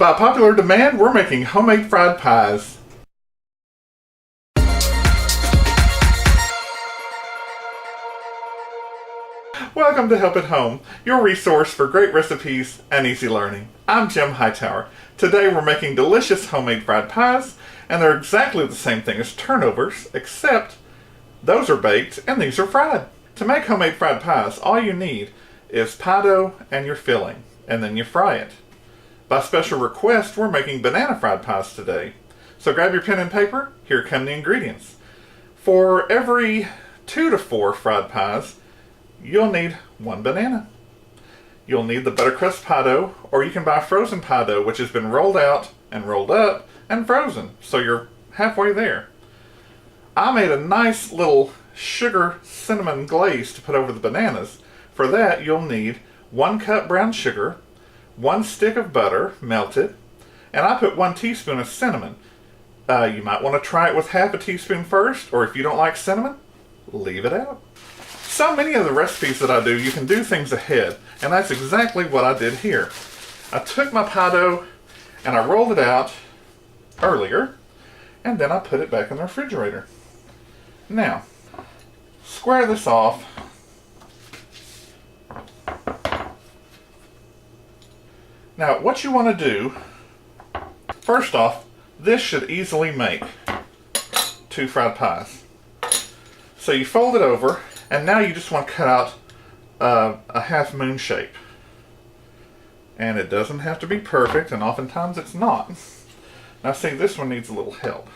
By popular demand, we're making homemade fried pies. Welcome to Help at Home, your resource for great recipes and easy learning. I'm Jim Hightower. Today we're making delicious homemade fried pies, and they're exactly the same thing as turnovers, except those are baked and these are fried. To make homemade fried pies, all you need is pie dough and your filling, and then you fry it. By special request, we're making banana fried pies today. So grab your pen and paper, here come the ingredients. For every 2 to 4 fried pies, you'll need 1 banana. You'll need the butter crust pie dough, or you can buy frozen pie dough, which has been rolled out and rolled up and frozen, so you're halfway there. I made a nice little sugar cinnamon glaze to put over the bananas. For that, you'll need 1 cup brown sugar, 1 stick of butter, melted, and I put 1 teaspoon of cinnamon. You might want to try it with half a teaspoon first, or if you don't like cinnamon, leave it out. So many of the recipes that I do, you can do things ahead, and that's exactly what I did here. I took my pie dough and I rolled it out earlier, and then I put it back in the refrigerator. Now, square this off. Now, what you want to do, first off, this should easily make 2 fried pies. So you fold it over, and now you just want to cut out a half moon shape. And it doesn't have to be perfect, and oftentimes it's not. Now see, this one needs a little help.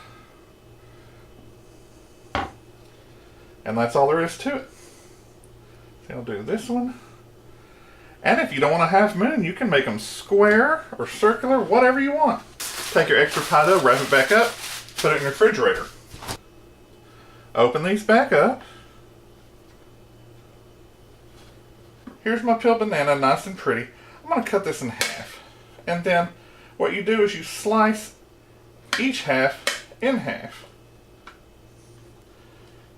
And that's all there is to it. So I'll do this one. And if you don't want a half moon, you can make them square or circular, whatever you want. Take your extra pie dough, wrap it back up, put it in your refrigerator. Open these back up. Here's my peeled banana, nice and pretty. I'm going to cut this in half. And then what you do is you slice each half in half.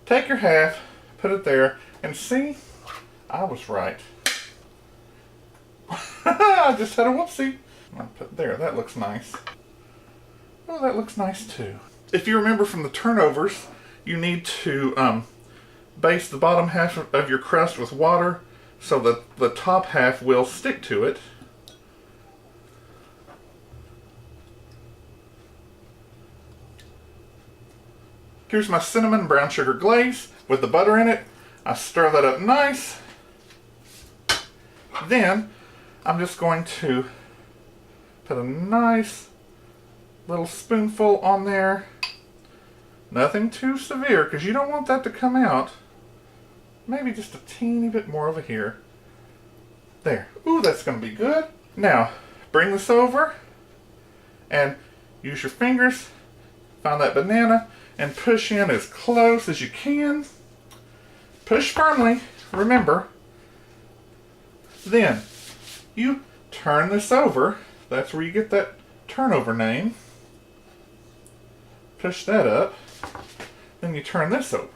Take your half, put it there, and see, I was right. I just had a whoopsie. I'll put there, that looks nice. Oh, that looks nice too. If you remember from the turnovers, you need to baste the bottom half of your crust with water so that the top half will stick to it. Here's my cinnamon brown sugar glaze with the butter in it. I stir that up nice. Then I'm just going to put a nice little spoonful on there. Nothing too severe, because you don't want that to come out. Maybe just a teeny bit more over here. There. Ooh, that's going to be good. Now, bring this over and use your fingers, find that banana, and push in as close as you can. Push firmly, remember. Then, you turn this over. That's where you get that turnover name. Push that up. Then you turn this over.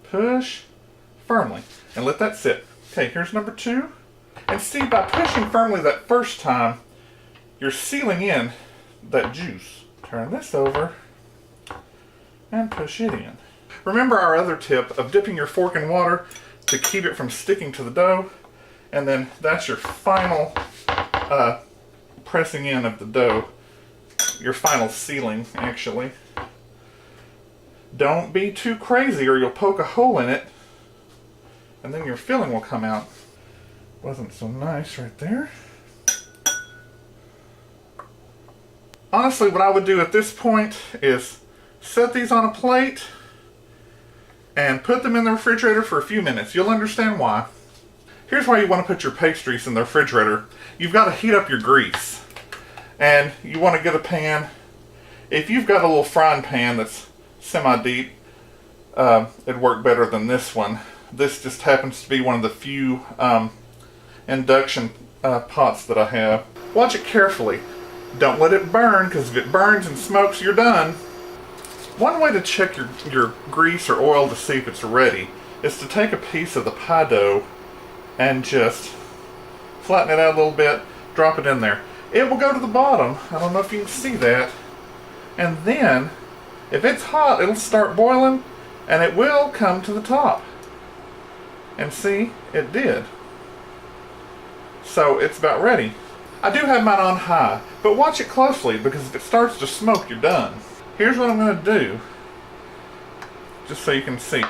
Push firmly and let that sit. Okay, here's number 2. And see, by pushing firmly that first time, you're sealing in that juice. Turn this over and push it in. Remember our other tip of dipping your fork in water to keep it from sticking to the dough, and then that's your final pressing in of the dough, your final sealing actually. Don't be too crazy or you'll poke a hole in it and then your filling will come out. Wasn't so nice right there. Honestly, what I would do at this point is set these on a plate and put them in the refrigerator for a few minutes. You'll understand why. Here's why you want to put your pastries in the refrigerator. You've got to heat up your grease. And you want to get a pan. If you've got a little frying pan that's semi-deep, it'd work better than this one. This just happens to be one of the few induction pots that I have. Watch it carefully. Don't let it burn, because if it burns and smokes, you're done. One way to check your grease or oil to see if it's ready is to take a piece of the pie dough and just flatten it out a little bit, drop it in there. It will go to the bottom. I don't know if you can see that. And then, if it's hot, it'll start boiling, and it will come to the top. And see, it did. So it's about ready. I do have mine on high, but watch it closely, because if it starts to smoke, you're done. Here's what I'm going to do, just so you can see.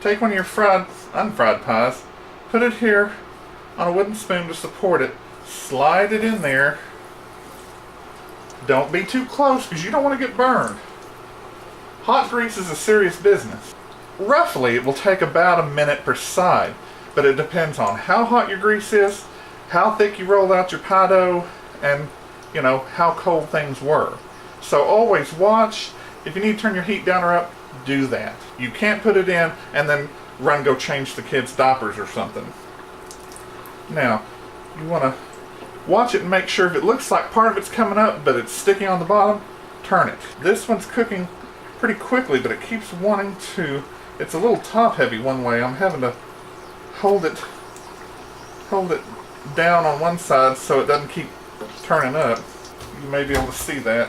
Take one of your unfried pies, put it here on a wooden spoon to support it, slide it in there. Don't be too close because you don't want to get burned. Hot grease is a serious business. Roughly, it will take about a minute per side, but it depends on how hot your grease is, how thick you rolled out your pie dough, and how cold things were. So always watch. If you need to turn your heat down or up, do that. You can't put it in and then run go change the kids' diapers or something. Now, you want to watch it and make sure if it looks like part of it's coming up but it's sticking on the bottom, turn it. This one's cooking pretty quickly, but it keeps wanting to. It's a little top heavy one way. I'm having to hold it down on one side so it doesn't keep turning up. You may be able to see that.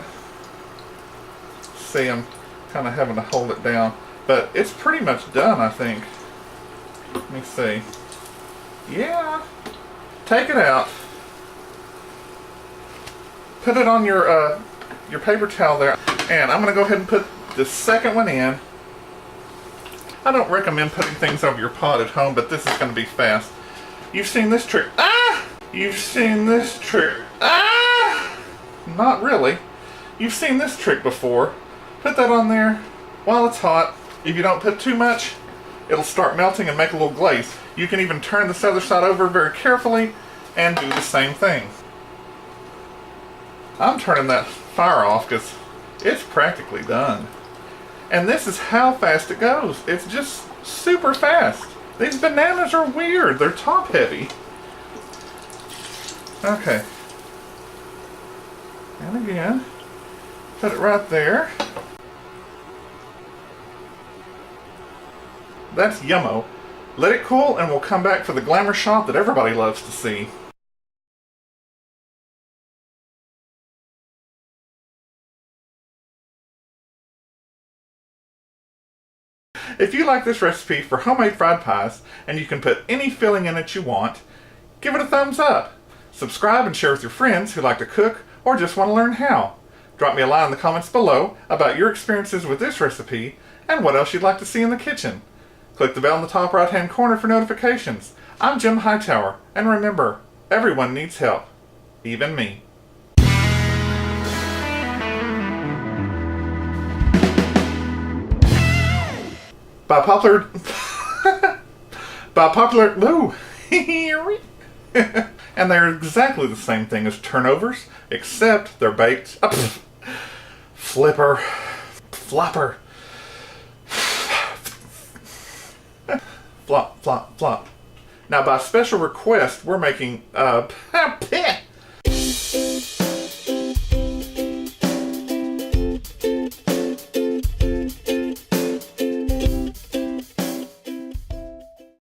See, I'm kind of having to hold it down, but it's pretty much done, I think. Let me see. Yeah. Take it out. Put it on your paper towel there, and I'm going to go ahead and put the second one in. I don't recommend putting things over your pot at home, but this is going to be fast. You've seen this trick. Ah! You've seen this trick. Ah! Not really. You've seen this trick before. Put that on there while it's hot. If you don't put too much, it'll start melting and make a little glaze. You can even turn this other side over very carefully and do the same thing. I'm turning that fire off because it's practically done. And this is how fast it goes. It's just super fast. These bananas are weird. They're top heavy. Okay. And again, put it right there. That's yummo. Let it cool and we'll come back for the glamour shot that everybody loves to see. If you like this recipe for homemade fried pies, and you can put any filling in it you want, give it a thumbs up. Subscribe and share with your friends who like to cook or just want to learn how. Drop me a line in the comments below about your experiences with this recipe and what else you'd like to see in the kitchen. Click the bell in the top right hand corner for notifications. I'm Jim Hightower, and remember, everyone needs help, even me. By popular, no. And they're exactly the same thing as turnovers, except they're baked. Flopper. Flop, flop, flop. Now, by special request, we're making pig